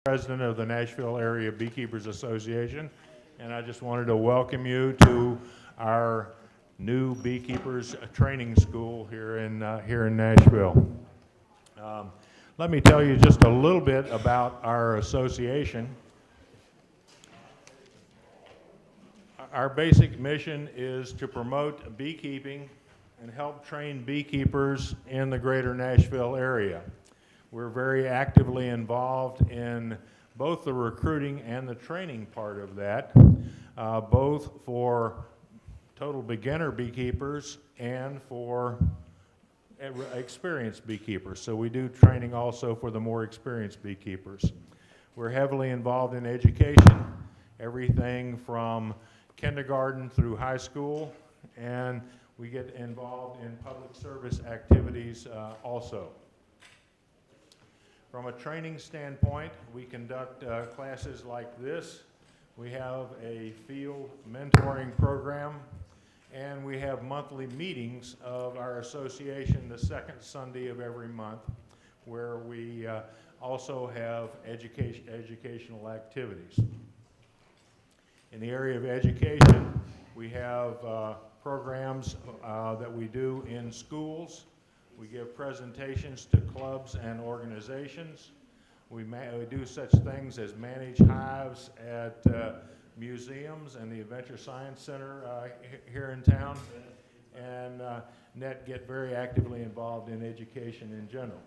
President of the Nashville Area Beekeepers Association, and I just wanted to welcome you to our new beekeepers training school here in Nashville. Let me tell you just a little bit about our association. Our basic mission is to promote beekeeping and help train beekeepers in the greater Nashville area. We're very actively involved in both the recruiting and the training part of that, both for total beginner beekeepers and for experienced beekeepers. So we do training also for the more experienced beekeepers. We're heavily involved in education, everything from kindergarten through high school, and we get involved in public service activities also. From a training standpoint, we conduct classes like this. We have a field mentoring program, and we have monthly meetings of our association the second Sunday of every month, where we also have educational activities. In the area of education, we have programs that we do in schools. We give presentations to clubs and organizations. We do such things as manage hives at museums and the Adventure Science Center here in town, and get very actively involved in education in general.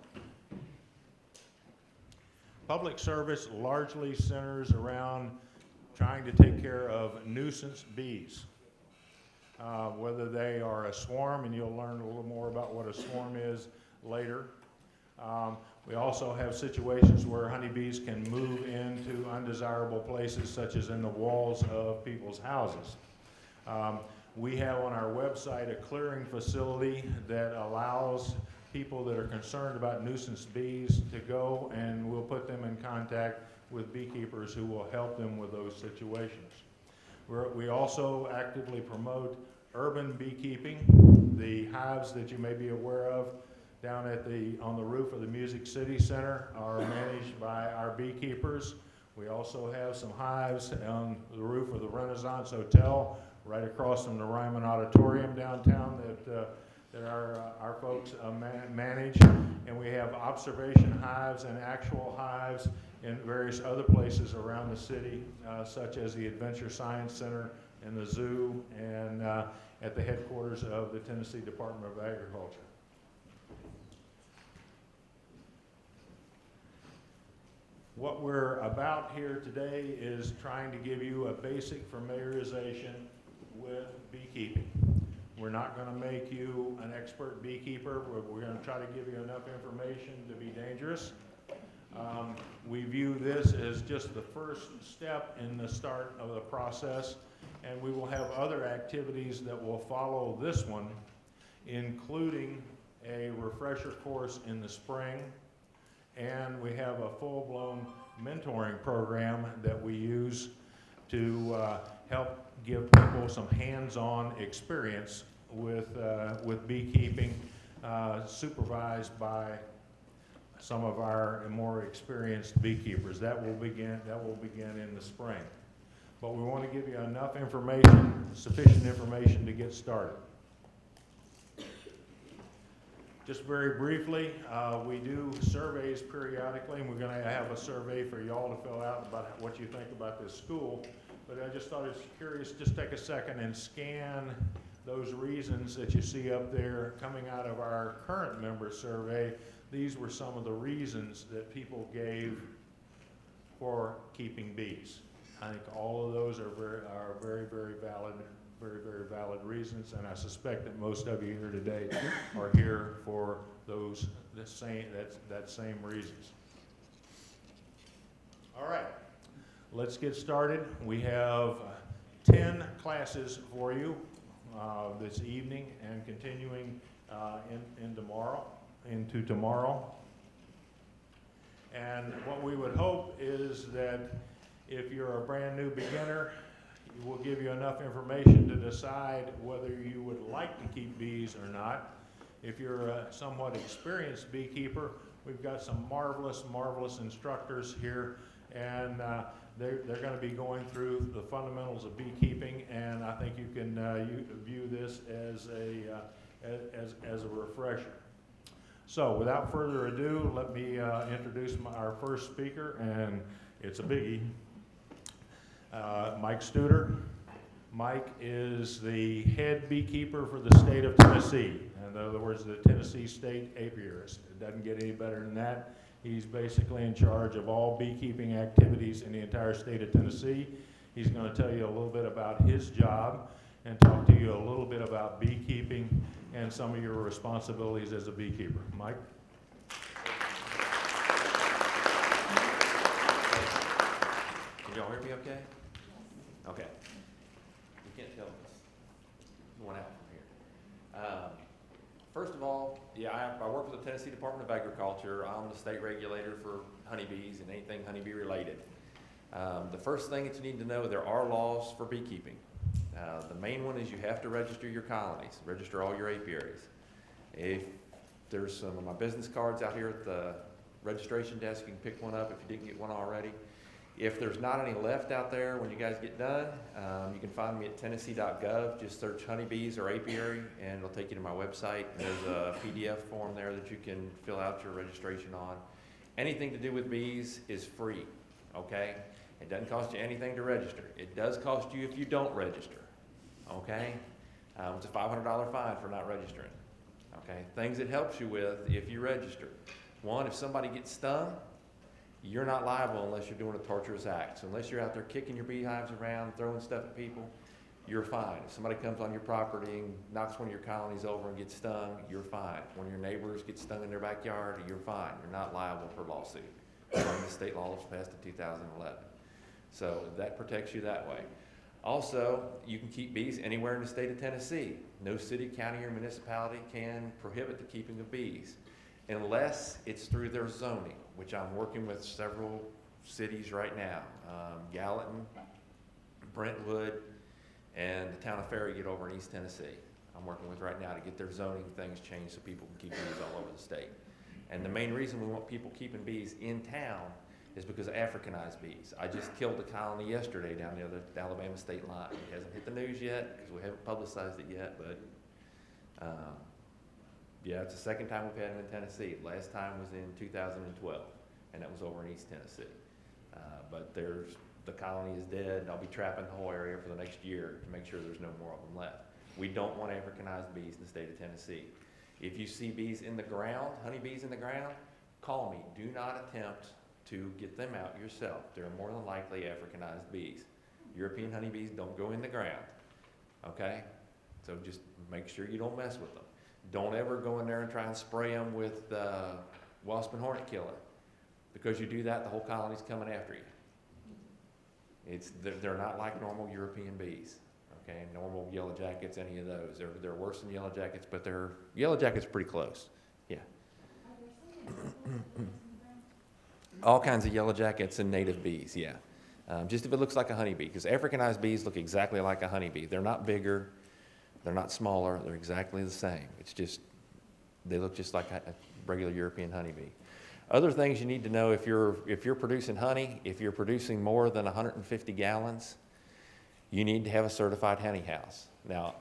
Public service largely centers around trying to take care of nuisance bees. Whether they are a swarm, and you'll learn a little more about what a swarm is later. We also have situations where honeybees can move into undesirable places, such as in the walls of people's houses. We have on our website a clearing facility that allows people that are concerned about nuisance bees to go, and we'll put them in contact with beekeepers who will help them with those situations. We also actively promote urban beekeeping. The hives that you may be aware of down on the roof of the Music City Center are managed by our beekeepers. We also have some hives on the roof of the Renaissance Hotel right across from the Ryman Auditorium downtown that our folks manage. And we have observation hives and actual hives in various other places around the city, such as the Adventure Science Center and the zoo, and at the headquarters of the Tennessee Department of Agriculture. What we're about here today is trying to give you a basic familiarization with beekeeping. We're not going to make you an expert beekeeper. We're going to try to give you enough information to be dangerous. We view this as just the first step in the start of the process, and we will have other activities that will follow this one, including a refresher course in the spring, and we have a full-blown mentoring program that we use to help give people some hands-on experience with beekeeping, supervised by some of our more experienced beekeepers. That will begin in the spring. But we want to give you enough information, sufficient information to get started. Just very briefly, we do surveys periodically, and we're going to have a survey for y'all to fill out about what you think about this school. But I just thought it's curious, just take a second and scan those reasons that you see up there coming out of our current member survey. These were some of the reasons that people gave for keeping bees. I think all of those are very valid reasons, and I suspect that most of you here today are here for that same reasons. All right, let's get started. We have 10 classes for you this evening and continuing into tomorrow. And what we would hope is that if you're a brand new beginner, we'll give you enough information to decide whether you would like to keep bees or not. If you're a somewhat experienced beekeeper, we've got some marvelous instructors here and they're going to be going through the fundamentals of beekeeping, and I think you can view this as a refresher. So without further ado, let me introduce our first speaker, and it's a biggie, Mike Studer. Mike is the head beekeeper for the state of Tennessee. In other words, the Tennessee State Apiarist. It doesn't get any better than that. He's basically in charge of all beekeeping activities in the entire state of Tennessee. He's going to tell you a little bit about his job and talk to you a little bit about beekeeping and some of your responsibilities as a beekeeper. Mike? Can y'all hear me okay? Okay. You can't tell us going out from here. First of all, yeah, I work for the Tennessee Department of Agriculture. I'm the state regulator for honeybees and anything honeybee related. The first thing that you need to know, there are laws for beekeeping. The main one is you have to register your colonies, register all your apiaries. If there's some of my business cards out here at the registration desk, you can pick one up if you didn't get one already. If there's not any left out there when you guys get done, you can find me at tennessee.gov. Just search honeybees or apiary, and it'll take you to my website. There's a PDF form there that you can fill out your registration on. Anything to do with bees is free, okay? It doesn't cost you anything to register. It does cost you if you don't register, okay? It's a $500 fine for not registering, okay? Things it helps you with if you register. One, if somebody gets stung, you're not liable unless you're doing a torturous act. So unless you're out there kicking your beehives around, throwing stuff at people, you're fine. If somebody comes on your property and knocks one of your colonies over and gets stung, you're fine. One of your neighbors gets stung in their backyard, you're fine. You're not liable for lawsuit. The state law was passed in 2011. So that protects you that way. Also, you can keep bees anywhere in the state of Tennessee. No city, county, or municipality can prohibit the keeping of bees unless it's through their zoning, which I'm working with several cities right now. Gallatin, Brentwood, and the town of Farragut over in East Tennessee. I'm working with right now to get their zoning things changed so people can keep bees all over the state. And the main reason we want people keeping bees in town is because of Africanized bees. I just killed a colony yesterday down near the Alabama state line. It hasn't hit the news yet because we haven't publicized it yet, but yeah, it's the second time we've had them in Tennessee. Last time was in 2012, and that was over in East Tennessee. But the colony is dead, and I'll be trapping the whole area for the next year to make sure there's no more of them left. We don't want Africanized bees in the state of Tennessee. If you see bees in the ground, honeybees in the ground, call me. Do not attempt to get them out yourself. They're more than likely Africanized bees. European honeybees don't go in the ground, okay? So just make sure you don't mess with them. Don't ever go in there and try and spray them with wasp and hornet killer, because you do that, the whole colony's coming after you. They're not like normal European bees, okay? Normal yellow jackets, any of those. They're worse than yellow jackets, but yellow jackets pretty close. Yeah. All kinds of yellow jackets and native bees, yeah. Just if it looks like a honeybee, because Africanized bees look exactly like a honeybee. They're not bigger. They're not smaller, they're exactly the same. It's just, they look just like a regular European honeybee. Other things you need to know if you're producing honey, if you're producing more than 150 gallons, you need to have a certified honey house. Now,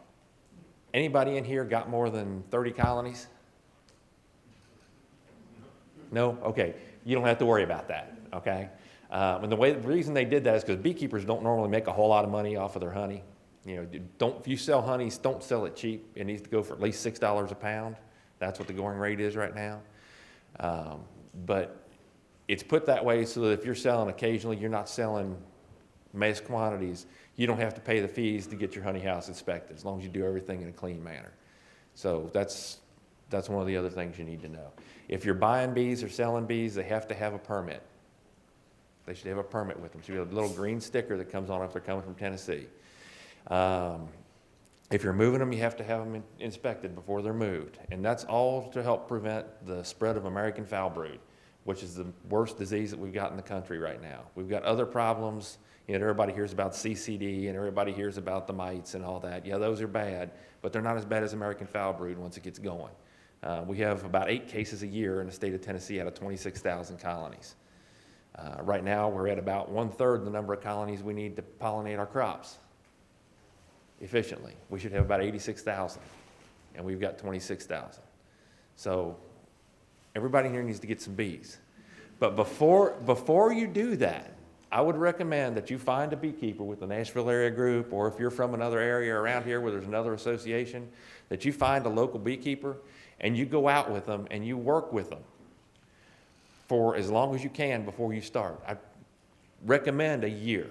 anybody in here got more than 30 colonies? No? Okay, you don't have to worry about that, okay? And the reason they did that is because beekeepers don't normally make a whole lot of money off of their honey. You know, if you sell honey, don't sell it cheap. It needs to go for at least $6 a pound. That's what the going rate is right now. But it's put that way so that if you're selling occasionally, you're not selling mass quantities. You don't have to pay the fees to get your honey house inspected, as long as you do everything in a clean manner. So that's one of the other things you need to know. If you're buying bees or selling bees, they have to have a permit. They should have a permit with them. So you have a little green sticker that comes on if they're coming from Tennessee. If you're moving them, you have to have them inspected before they're moved. And that's all to help prevent the spread of American foul brood, which is the worst disease that we've got in the country right now. We've got other problems. You know, everybody hears about CCD and everybody hears about the mites and all that. Yeah, those are bad, but they're not as bad as American foul brood once it gets going. We have about 8 cases a year in the state of Tennessee out of 26,000 colonies. Right now, we're at about 1/3 the number of colonies we need to pollinate our crops efficiently. We should have about 86,000, and we've got 26,000. So everybody here needs to get some bees. But before you do that, I would recommend that you find a beekeeper with the Nashville area group, or if you're from another area around here where there's another association, that you find a local beekeeper and you go out with them and you work with them for as long as you can before you start. I recommend a year.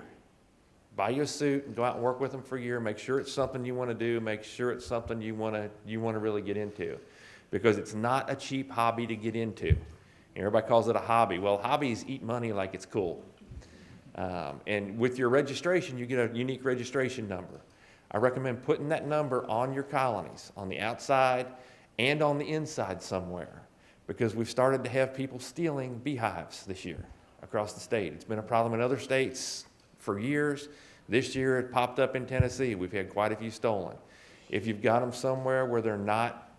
Buy you a suit and go out and work with them for a year. Make sure it's something you want to do. Make sure it's something you want to really get into, because it's not a cheap hobby to get into. Everybody calls it a hobby. Well, hobbies eat money like it's cool. And with your registration, you get a unique registration number. I recommend putting that number on your colonies, on the outside and on the inside somewhere, because we've started to have people stealing beehives this year across the state. It's been a problem in other states for years. This year it popped up in Tennessee. We've had quite a few stolen. If you've got them somewhere where they're not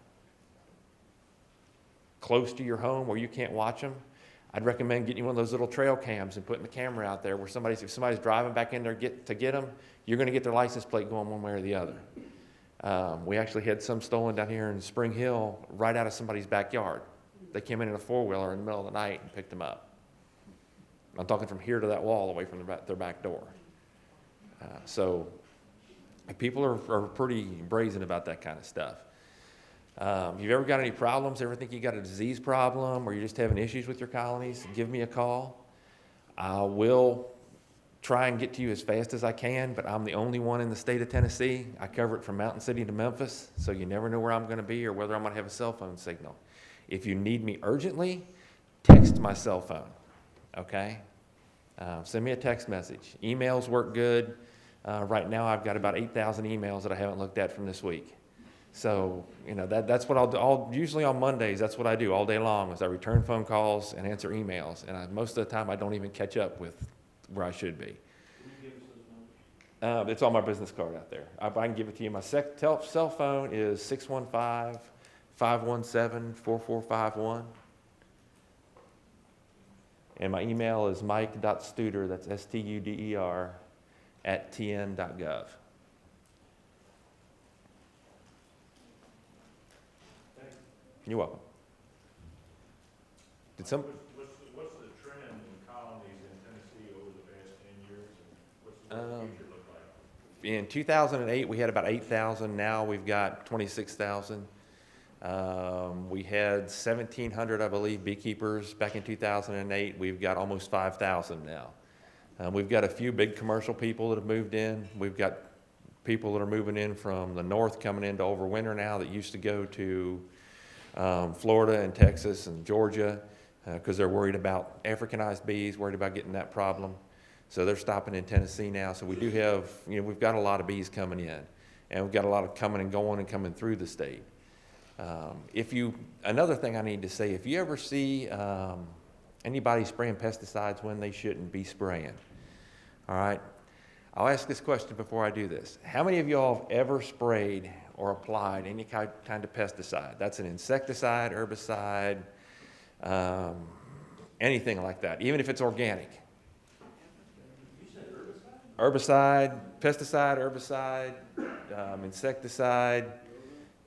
close to your home where you can't watch them, I'd recommend getting you one of those little trail cams and putting the camera out there where if somebody's driving back in there to get them, you're going to get their license plate going one way or the other. We actually had some stolen down here in Spring Hill right out of somebody's backyard. They came in a four-wheeler in the middle of the night and picked them up. I'm talking from here to that wall away from their back door. So people are pretty brazen about that kind of stuff. You've ever got any problems, ever think you got a disease problem, or you're just having issues with your colonies, give me a call. I will try and get to you as fast as I can, but I'm the only one in the state of Tennessee. I cover it from Mountain City to Memphis, so you never know where I'm going to be or whether I'm going to have a cell phone signal. If you need me urgently, text my cell phone, okay? Send me a text message. Emails work good. Right now I've got about 8,000 emails that I haven't looked at from this week. So, that's what I'll do. Usually on Mondays, that's what I do all day long, is I return phone calls and answer emails. And most of the time, I don't even catch up with where I should be. Can you give us those numbers? It's on my business card out there. I can give it to you. My cell phone is 615-517-4451. And my email is mike.studer, that's STUDER, @tn.gov. You're welcome. What's the trend in colonies in Tennessee over the past 10 years? What's the future look like? In 2008, we had about 8,000. Now we've got 26,000. We had 1,700, I believe, beekeepers back in 2008. We've got almost 5,000 now. We've got a few big commercial people that have moved in. We've got people that are moving in from the north coming in to overwinter now that used to go to Florida and Texas and Georgia because they're worried about Africanized bees, worried about getting that problem. So they're stopping in Tennessee now. So we do have, we've got a lot of bees coming in, and we've got a lot of coming and going and coming through the state. Another thing I need to say, if you ever see anybody spraying pesticides when they shouldn't be spraying, all right, I'll ask this question before I do this. How many of y'all have ever sprayed or applied any kind of pesticide? That's an insecticide, herbicide, anything like that, even if it's organic. You said herbicide? Herbicide, pesticide, herbicide, insecticide,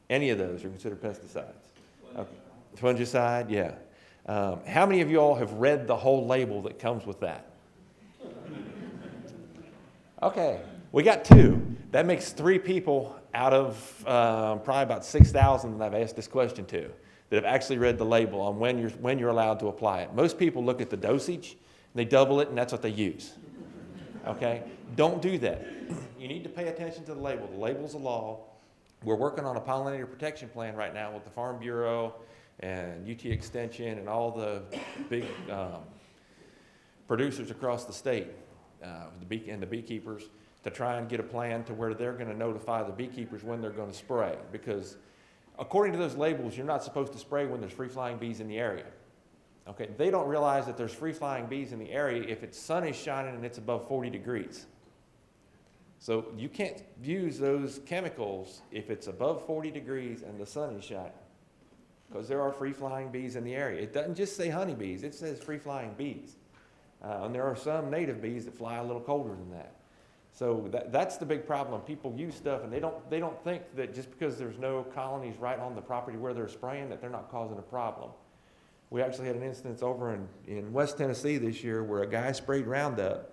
any of those are considered pesticides. Okay. Fungicide, yeah. How many of you all have read the whole label that comes with that? Okay, we got 2. That makes 3 people out of probably about 6,000 that I've asked this question to that have actually read the label on when you're allowed to apply it. Most people look at the dosage, and they double it, and that's what they use. Okay? Don't do that. You need to pay attention to the label. The label's a law. We're working on a pollinator protection plan right now with the Farm Bureau and UT Extension and all the big producers across the state and the beekeepers to try and get a plan to where they're going to notify the beekeepers when they're going to spray. Because according to those labels, you're not supposed to spray when there's free-flying bees in the area. Okay, they don't realize that there's free-flying bees in the area if the sun is shining and it's above 40 degrees. So you can't use those chemicals if it's above 40 degrees and the sun is shining, because there are free-flying bees in the area. It doesn't just say honeybees, it says free-flying bees. And there are some native bees that fly a little colder than that. So that's the big problem. People use stuff and they don't think that just because there's no colonies right on the property where they're spraying that they're not causing a problem. We actually had an instance over in West Tennessee this year where a guy sprayed Roundup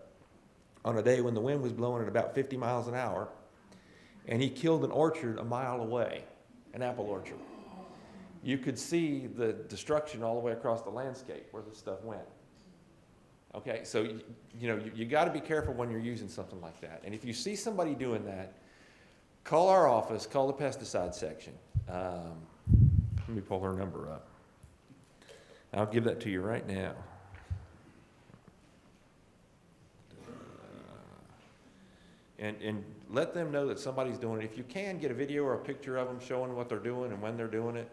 on a day when the wind was blowing at about 50 miles an hour, and he killed an orchard a mile away, an apple orchard. You could see the destruction all the way across the landscape where this stuff went. Okay, so you got to be careful when you're using something like that. And if you see somebody doing that, call our office, call the pesticide section. Let me pull her number up. I'll give that to you right now. And let them know that somebody's doing it. If you can, get a video or a picture of them showing what they're doing and when they're doing it.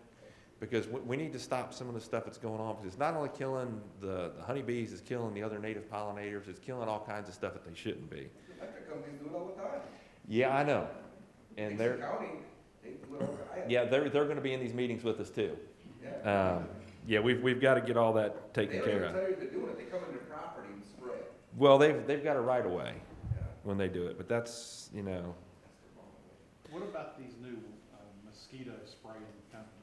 Because we need to stop some of the stuff that's going on, because it's not only killing the honeybees, it's killing the other native pollinators, it's killing all kinds of stuff that they shouldn't be. Electric companies do it all the time. Yeah, I know. And Dixon County, they do it all the time. yeah, they're going to be in these meetings with us too. Yeah. Yeah, we've got to get all that taken care of. They don't even tell you they're doing it, they come in their property and spray. Well, they've got a right of way Yeah. when they do it, but that's, What about these new mosquito spraying companies?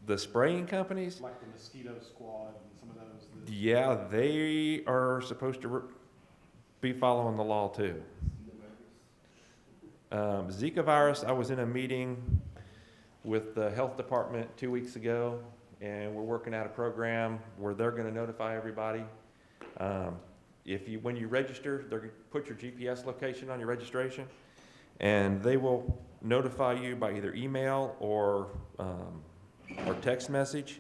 The spraying companies, Like the Mosquito Squad and some of those? yeah, they are supposed to be following the law too. Zika virus, I was in a meeting with the health department 2 weeks ago, and we're working out a program where they're going to notify everybody. When you register, they're going to put your GPS location on your registration, and they will notify you by either email or text message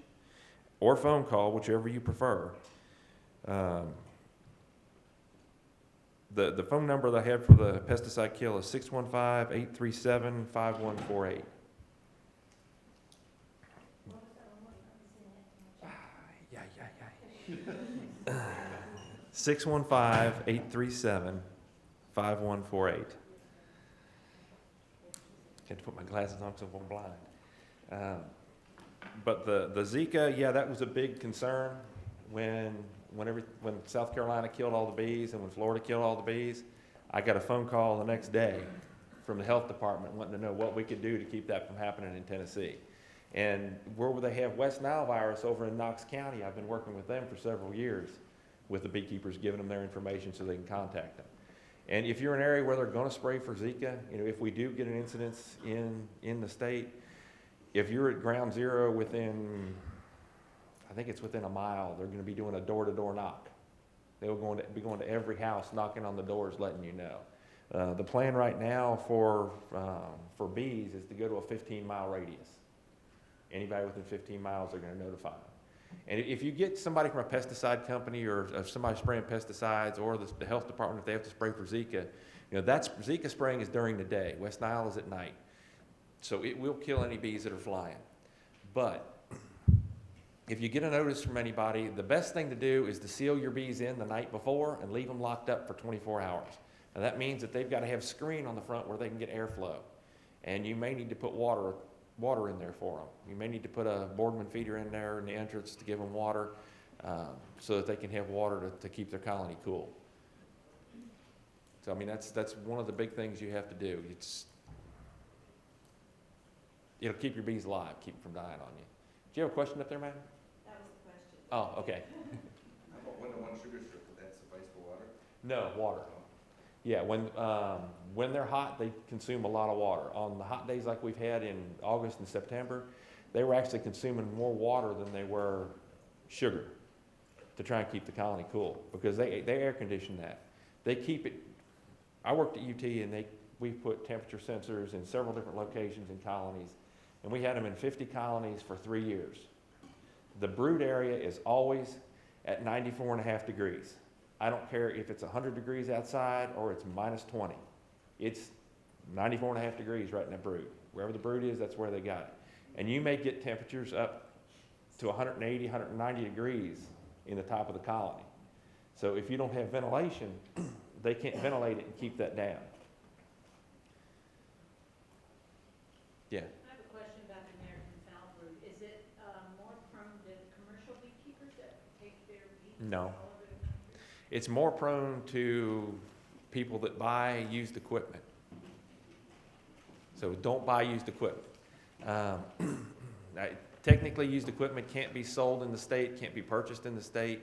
or phone call, whichever you prefer. The phone number that I had for the pesticide kill is 615-837-5148. Yeah. 615-837-5148. Had to put my glasses on because I'm blind. But the Zika, yeah, that was a big concern when South Carolina killed all the bees and when Florida killed all the bees. I got a phone call the next day from the health department wanting to know what we could do to keep that from happening in Tennessee. And where they have West Nile virus over in Knox County, I've been working with them for several years with the beekeepers, giving them their information so they can contact them. And if you're in an area where they're going to spray for Zika, if we do get an incidence in the state, if you're at ground zero within, I think it's within a mile, they're going to be doing a door-to-door knock. They're going to be going to every house, knocking on the doors, letting you know. The plan right now for bees is to go to a 15-mile radius. Anybody within 15 miles, they're going to notify them. And if you get somebody from a pesticide company or if somebody spraying pesticides or the health department, if they have to spray for Zika, Zika spraying is during the day. West Nile is at night. So it will kill any bees that are flying. But if you get a notice from anybody, the best thing to do is to seal your bees in the night before and leave them locked up for 24 hours. Now that means that they've got to have a screen on the front where they can get airflow. And you may need to put water in there for them. You may need to put a Boardman feeder in there in the entrance to give them water so that they can have water to keep their colony cool. So I mean that's one of the big things you have to do. It'll keep your bees alive, keep them from dying on you. Do you have a question up there, ma'am? That was the question. Oh, okay. How about 1 to 1 sugar strip, would that suffice for water? No, water. Yeah, when they're hot, they consume a lot of water. On the hot days like we've had in August and September, they were actually consuming more water than they were sugar to try and keep the colony cool because they air condition that. They keep it. I worked at UT and we put temperature sensors in several different locations in colonies, and we had them in 50 colonies for 3 years. The brood area is always at 94.5 degrees. I don't care if it's 100 degrees outside or it's minus 20. It's 94.5 degrees right in the brood. Wherever the brood is, that's where they got it. And you may get temperatures up to 180, 190 degrees in the top of the colony. So if you don't have ventilation, they can't ventilate it and keep that down. Yeah. I have a question about the American foul brood. Is it more prone to commercial beekeepers that take their bees No. all over the It's more prone to people that buy used equipment. So don't buy used equipment. Technically, used equipment can't be sold in the state, can't be purchased in the state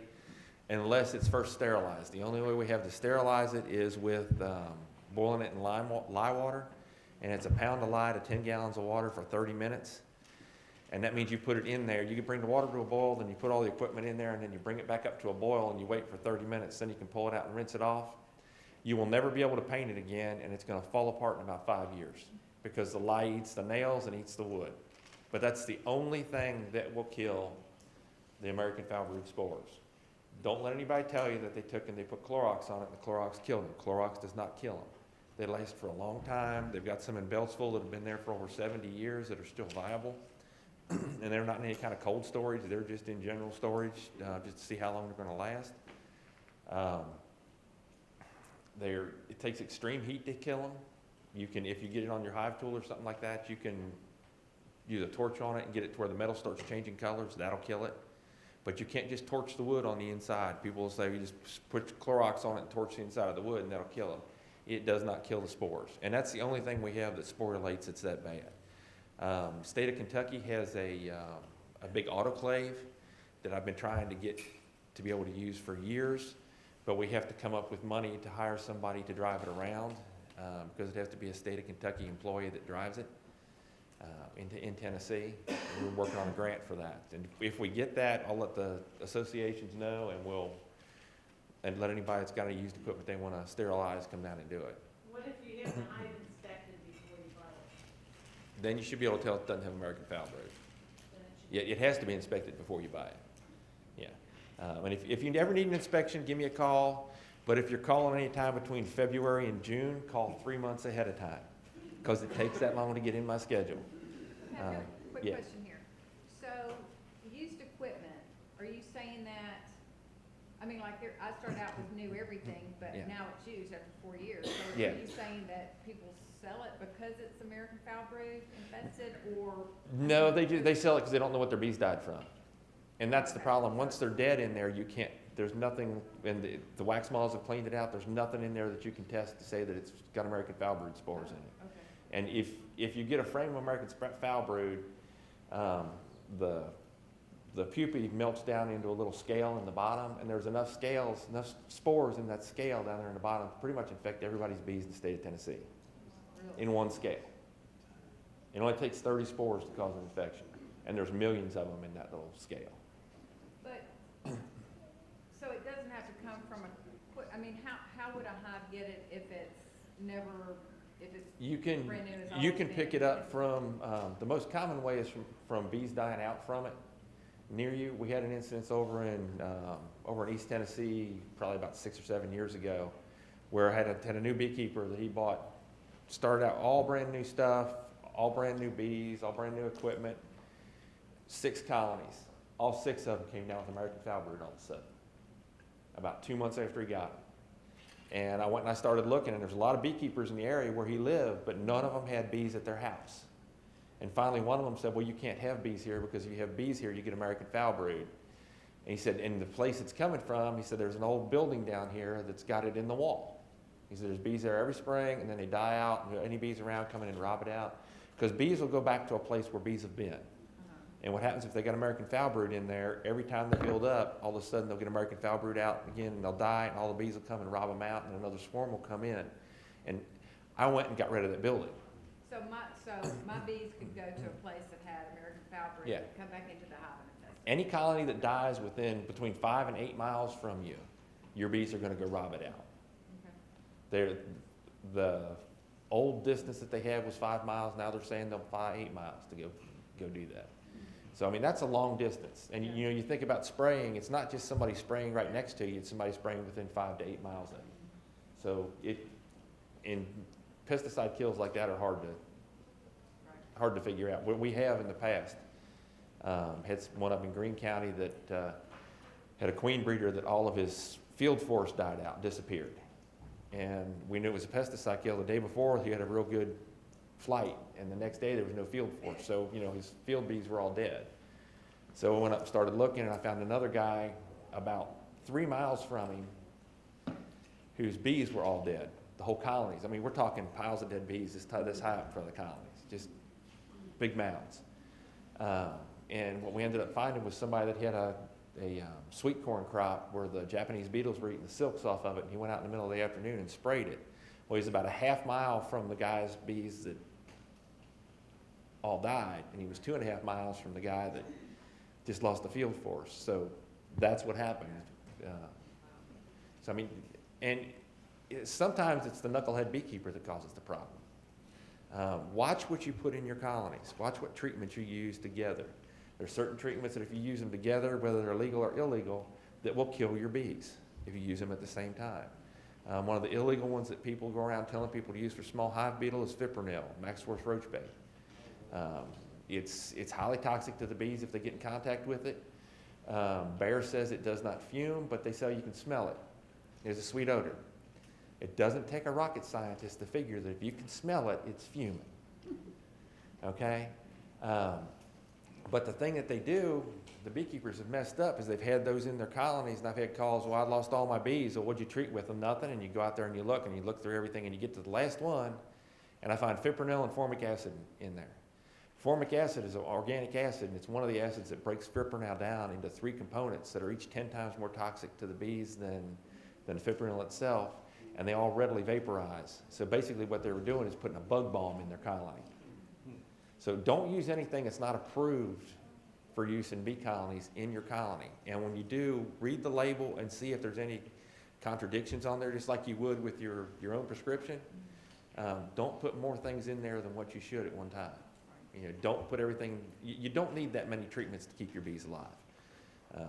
unless it's first sterilized. The only way we have to sterilize it is with boiling it in lye water, and it's a pound of lye to 10 gallons of water for 30 minutes. And that means you put it in there. You can bring the water to a boil, then you put all the equipment in there, and then you bring it back up to a boil, and you wait for 30 minutes. Then you can pull it out and rinse it off. You will never be able to paint it again, and it's going to fall apart in about 5 years because the lye eats the nails and eats the wood. But that's the only thing that will kill the American foul brood spores. Don't let anybody tell you that they took and they put Clorox on it and the Clorox killed them. Clorox does not kill them. They last for a long time. They've got some in Beltsville that have been there for over 70 years that are still viable. And they're not in any kind of cold storage. They're just in general storage just to see how long they're going to last. It takes extreme heat to kill them. You can, if you get it on your hive tool or something like that, you can use a torch on it and get it to where the metal starts changing colors. That'll kill it. But you can't just torch the wood on the inside. People will say you just put Clorox on it and torch the inside of the wood and that'll kill them. It does not kill the spores. And that's the only thing we have that sporulates that's that bad. State of Kentucky has a big autoclave that I've been trying to get to be able to use for years, but we have to come up with money to hire somebody to drive it around because it has to be a State of Kentucky employee that drives it in Tennessee. We're working on a grant for that. And if we get that, I'll let the associations know and let anybody that's got any used equipment they want to sterilize come down and do it. What if you have the hive inspected before you buy it? Then you should be able to tell it doesn't have American foul brood. Then it should Yeah, it has to be inspected before you buy it. Yeah. And if you ever need an inspection, give me a call. But if you're calling any time between February and June, call 3 months ahead of time because it takes that long to get in my schedule. I have a quick yeah. question here. So, used equipment, are you saying that, I mean, like, I started out with new everything, but Yeah. now it's used after 4 years. So Yeah. are you saying that people sell it because it's American foul brood infested, or? No, they sell it because they don't know what their bees died from. And that's the Okay. problem. Once they're dead in there, you can't, there's nothing, and the wax moths have cleaned it out, there's nothing in there that you can test to say that it's got American foul brood spores in it. Okay. And if you get a frame of American foul brood, the pupae melts down into a little scale in the bottom, and there's enough spores in that scale down there in the bottom to pretty much infect everybody's bees in the state of Tennessee Really? in one scale. It only takes 30 spores to cause an infection, and there's millions of them in that little scale. But, so it doesn't have to come from I mean, how would a hive get it if it's never, if it's You can brand new as you always can been? pick it up from the most common way is from bees dying out from it near you. We had an instance over in East Tennessee probably about 6 or 7 years ago, where I had a new beekeeper that he bought, started out all brand new stuff, all brand new bees, all brand new equipment, 6 colonies. All 6 of them came down with American foul brood all of a sudden, about 2 months after he got them. And I went and I started looking, and there's a lot of beekeepers in the area where he lived, but none of them had bees at their house. And finally, one of them said, well, you can't have bees here because if you have bees here, you get American foul brood. And he said, and the place it's coming from, he said, there's an old building down here that's got it in the wall. He said, there's bees there every spring, and then they die out, and any bees around come in and rob it out. Because bees will go back to a place where bees have been. And what happens if they got American foul brood in there, every time they build up, all of a sudden they'll get American foul brood out again, and they'll die, and all the bees will come and rob them out, and another swarm will come in. And I went and got rid of that building. So my bees could go to a place that had American foul brood, Yeah. come back into the hive and infest it. Any colony that dies between 5 and 8 miles from you, your bees are going to go rob it out. Okay. The old distance that they had was 5 miles. Now they're saying they'll fly 8 miles to go do that. So, I mean, that's a long distance. And, you know, you think about spraying, it's not just somebody spraying right next to you, it's somebody spraying within 5 to 8 miles of you. So, pesticide kills like that are hard to figure out. What we have in the past, had one up in Greene County that had a queen breeder that all of his field force died out, disappeared. And we knew it was a pesticide kill. The day before, he had a real good flight, and the next day there was no field force. So, you know, his field bees were all dead. So I went up and started looking, and I found another guy about 3 miles from him whose bees were all dead, the whole colonies. I mean, we're talking piles of dead bees this high up in front of the colonies, just big mounds. And what we ended up finding was somebody that had a sweet corn crop where the Japanese beetles were eating the silks off of it, and he went out in the middle of the afternoon and sprayed it. Well, he's about a half mile from the guy's bees that all died, and he was 2.5 miles from the guy that just lost the field force. So that's what happened. So I mean, and sometimes it's the knucklehead beekeeper that causes the problem. Watch what you put in your colonies. Watch what treatments you use together. There's certain treatments that if you use them together, whether they're legal or illegal, that will kill your bees if you use them at the same time. One of the illegal ones that people go around telling people to use for small hive beetle is fipronil, Maxworth roach bait. It's highly toxic to the bees if they get in contact with it. Bayer says it does not fume, but they say you can smell it. There's a sweet odor. It doesn't take a rocket scientist to figure that if you can smell it, it's fuming. Okay? But the thing that they do, the beekeepers have messed up, is they've had those in their colonies, and I've had calls, well, I lost all my bees. Well, what'd you treat with them? Nothing. And you go out there and you look through everything, and you get to the last one, and I find fipronil and formic acid in there. Formic acid is an organic acid, and it's one of the acids that breaks fipronil down into 3 components that are each 10 times more toxic to the bees than fipronil itself, and they all readily vaporize. So basically what they were doing is putting a bug bomb in their colony. So don't use anything that's not approved for use in bee colonies in your colony. And when you do, read the label and see if there's any contradictions on there, just like you would with your own prescription. Don't put more things in there than what you should at one time. You know, don't put everything, you don't need that many treatments to keep your bees alive.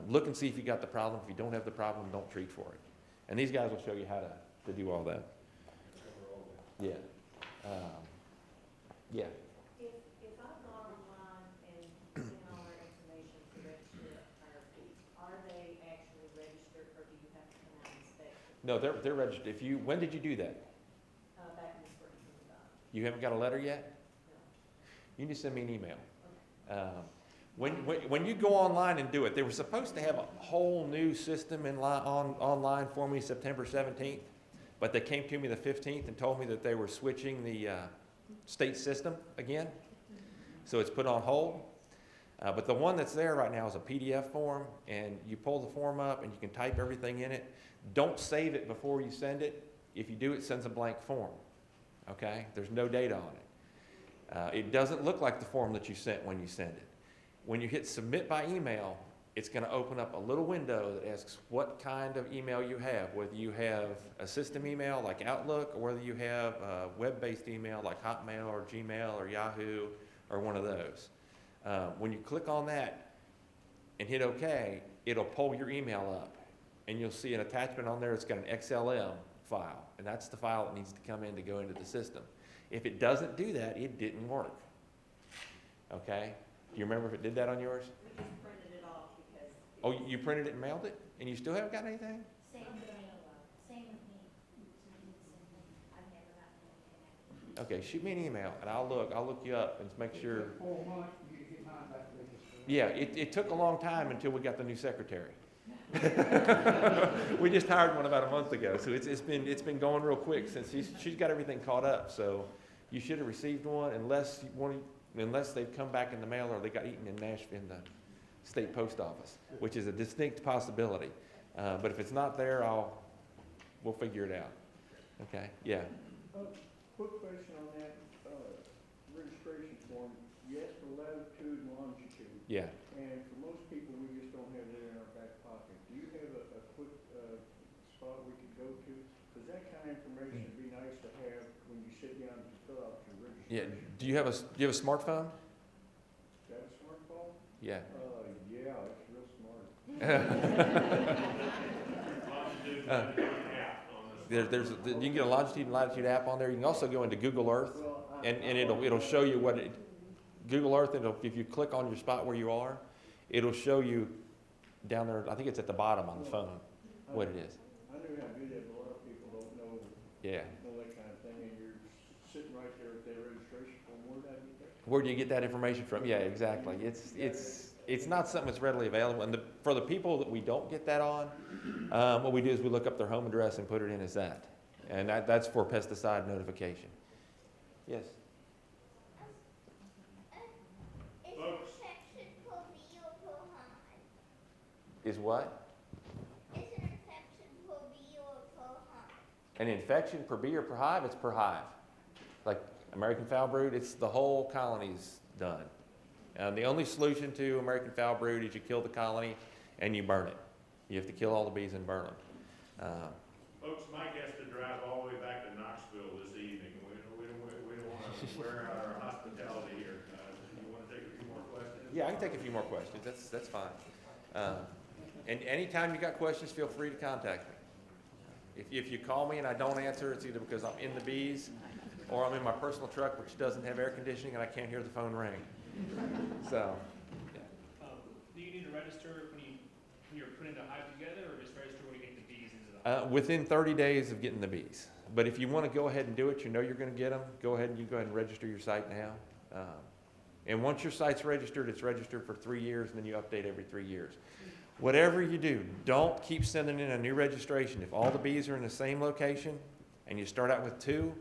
Look and see if you got the problem. If you don't have the problem, don't treat for it. And these guys will show you how to do all that. Yeah. Yeah. If I'm not online and putting all our information to register our bees, are they actually registered, or do you have to come out and inspect them? No, they're registered. When did you do that? Back in the spring, You haven't got a letter yet? no. You need to send me an email. When you go online and do it, they were supposed to have a whole new system online for me September 17th, but they came to me the 15th and told me that they were switching the state system again, so it's put on hold. But the one that's there right now is a PDF form, and you pull the form up and you can type everything in it. Don't save it before you send it. If you do, it sends a blank form. Okay? There's no data on it. It doesn't look like the form that you sent when you send it. When you hit submit by email, it's going to open up a little window that asks what kind of email you have, whether you have a system email like Outlook, or whether you have a web-based email like Hotmail or Gmail or Yahoo or one of those. When you click on that and hit OK, it'll pull your email up, and you'll see an attachment on there that's got an XLM file, and that's the file that needs to come in to go into the system. If it doesn't do that, it didn't work. Okay? Do you remember if it did that on yours? We just printed it off because. Oh, you printed it and mailed it, and you still haven't gotten anything? Same with me. Same with me. I've never gotten anything. Okay, shoot me an email, and I'll look you up and make sure. Yeah, it took a long time until we got the new secretary. We just hired one about a month ago, so it's been going real quick since she's got everything caught up. So you should have received one unless they've come back in the mail or they got eaten in Nashville in the state post office, which is a distinct possibility. But if it's not there, we'll figure it out. Okay? Yeah. Quick question on that, registration form. You asked for latitude and longitude, Yeah. and for most people, we just don't have that in our back pocket. Do you have a quick, spot we could go to? Because that kind of information would be nice to have when you sit down to fill out your Yeah. registration. Do you have a smartphone? Is that a smartphone? Yeah. Yeah, it's real smart. You can get a longitude and latitude app on there. You can also go into Google Earth, Well, and it'll show you Google Earth. If you click on your spot where you are, it'll show you down there. I think it's at the bottom on the phone what it is. I knew how to do that, but a lot of people don't know Yeah. that kind of thing, and you're sitting right there at their registration form. Where did I get that? Where do you get that information from? Yeah, exactly. It's it's not something that's readily available. And for the people that we don't get that on, what we do is we look up their home address and put it in as that. And that's for pesticide notification. Yes? Folks. Is what? An infection per bee or per hive? It's per hive. Like American foul brood, it's the whole colony's done. The only solution to American foul brood is you kill the colony and you burn it. You have to kill all the bees and burn them. Folks, Mike has to drive all the way back to Knoxville this evening. We don't want to wear out our hospitality here. You want to take a few more questions? Yeah, I can take a few more questions. That's fine. And anytime you got questions, feel free to contact me. If you call me and I don't answer, it's either because I'm in the bees or I'm in my personal truck, which doesn't have air conditioning, and I can't hear the phone ring. So, yeah. Do you need to register when you're putting the hive together, or just register when you get the bees into the hive? Within 30 days of getting the bees. But if you want to go ahead and do it, you know you're going to get them, go ahead and register your site now. And once your site's registered, it's registered for 3 years, and then you update every 3 years. Whatever you do, don't keep sending in a new registration. If all the bees are in the same location, and you start out with 2,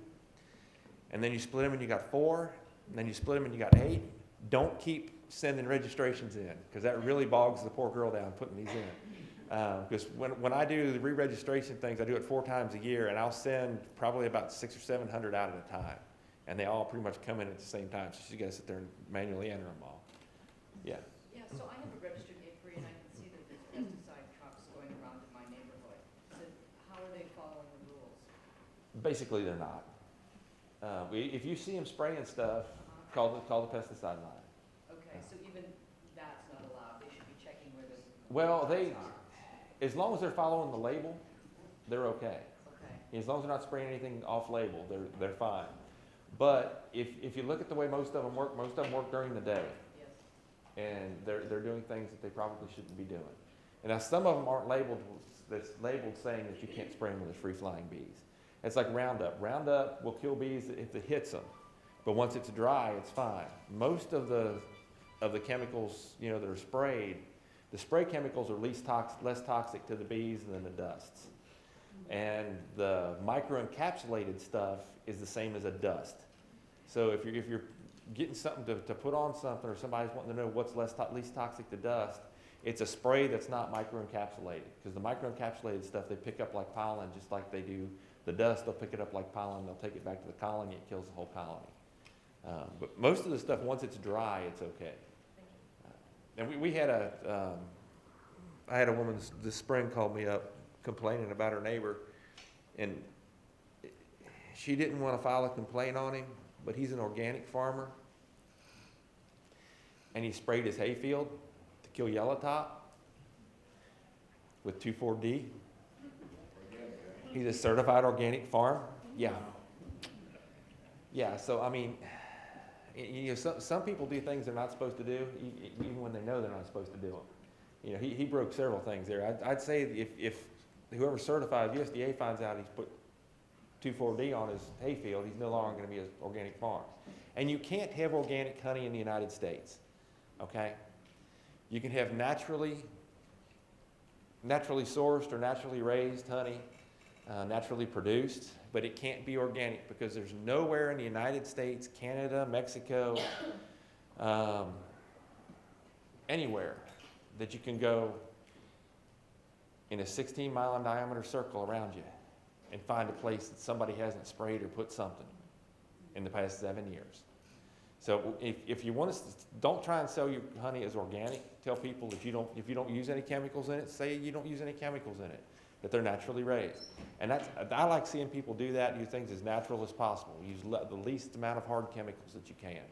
and then you split them and you got 4, and then you split them and you got 8, don't keep sending registrations in, because that really bogs the poor girl down putting these in. Because when I do the re-registration things, I do it 4 times a year, and I'll send probably about 600 or 700 out at a time. And they all pretty much come in at the same time, so you gotta sit there and manually enter them all. Yeah. Yeah, so I have a registered apiary, and I can see that there's pesticide trucks going around in my neighborhood. So how are they following the rules? Basically, they're not. If you see them spraying stuff, call the pesticide line. Okay, so even that's not allowed, they should be checking where the. Well, pesticides are. as long as they're following the label, they're okay. Okay, As long as they're not spraying anything off label, they're fine. But if you look at the way most of them work during the day, yes, and they're doing things that they probably shouldn't be doing. And now some of them aren't labeled, that's labeled saying that you can't spray them with free-flying bees. It's like Roundup. Roundup will kill bees if it hits them, but once it's dry, it's fine. Most of the chemicals, that are sprayed, the spray chemicals are less toxic to the bees than the dusts. And the microencapsulated stuff is the same as a dust. So if you're getting something to put on something, or somebody's wanting to know what's least toxic to dust, it's a spray that's not microencapsulated. Because the microencapsulated stuff, they pick up like pollen, just like they do the dust. They'll pick it up like pollen, they'll take it back to the colony, it kills the whole colony. But most of the stuff, once it's dry, it's okay. And we had I had a woman this spring called me up complaining about her neighbor, and she didn't want to file a complaint on him, but he's an organic farmer, and he sprayed his hayfield to kill yellowtop with 2,4-D. He's a certified organic farm. Yeah. Yeah, so I mean, some people do things they're not supposed to do, even when they know they're not supposed to do them. He broke several things there. I'd say if whoever certifies USDA finds out he's put 2,4-D on his hayfield, he's no longer going to be an organic farm. And you can't have organic honey in the United States, okay? You can have naturally sourced or naturally raised honey, naturally produced, but it can't be organic because there's nowhere in the United States, Canada, Mexico, anywhere that you can go in a 16-mile in diameter circle around you and find a place that somebody hasn't sprayed or put something in the past 7 years. So if you want to, don't try and sell your honey as organic. Tell people if you don't use any chemicals in it, say you don't use any chemicals in it, that they're naturally raised. And I like seeing people do that and do things as natural as possible. Use the least amount of hard chemicals that you can.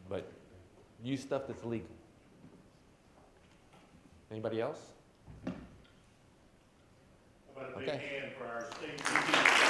But use stuff that's legal. Anybody else? How about a big Okay. hand for our state beekeepers?